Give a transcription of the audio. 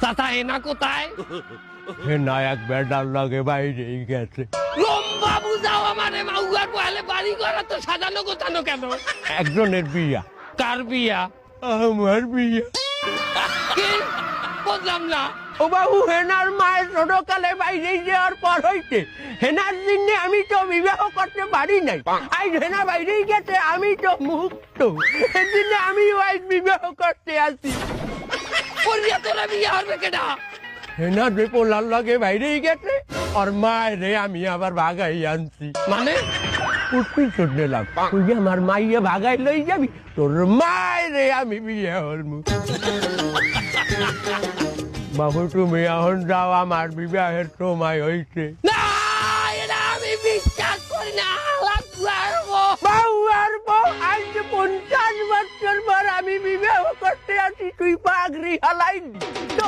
চাচা হেনা কোথায়? হেনা এক বেড়ার লাগে বাইরেই গেছে। লম্বা বুঝাও আমারে, মাউয়ার পহেলে বাড়ি ঘর তো সাজানো গোছানো কেন? একজনের বিয়া। কার বিয়া? আমার বিয়া। কি বুঝলাম না। ও বাবু, হেনার মায়ের ছোটকালে বাইরে যাওয়ার পর হইতে হেনার জন্য আমি তো বিবাহ করতে পারি নাই। আজ হেনা বাইরেই গেছে, আমি তো মুক্ত। এর জন্য আমি আজ বিবাহ করতে আসি। পরিয়া তোরা বিয়া হবে কেডা? হেনা যে পোলার লাগে বাইরেই গেছে, আর মায়ের আমি আবার ভাগাই আনছি। মানে উঠবি চোট নিলাম, তুই যে আমার মাইয়া ভাগাই লই যাবি, তোর মায়ের আমি বিয়ে হলমু। বাবু তুমি এখন যাও, আমার বিবাহের সময় হয়েছে। না, এটা আমি বিশ্বাস করি না। বাবু আর বউ, আজ 50 বছর পর আমি বিবাহ করতে আসি, তুই পাগড়ি হালাইনি। তো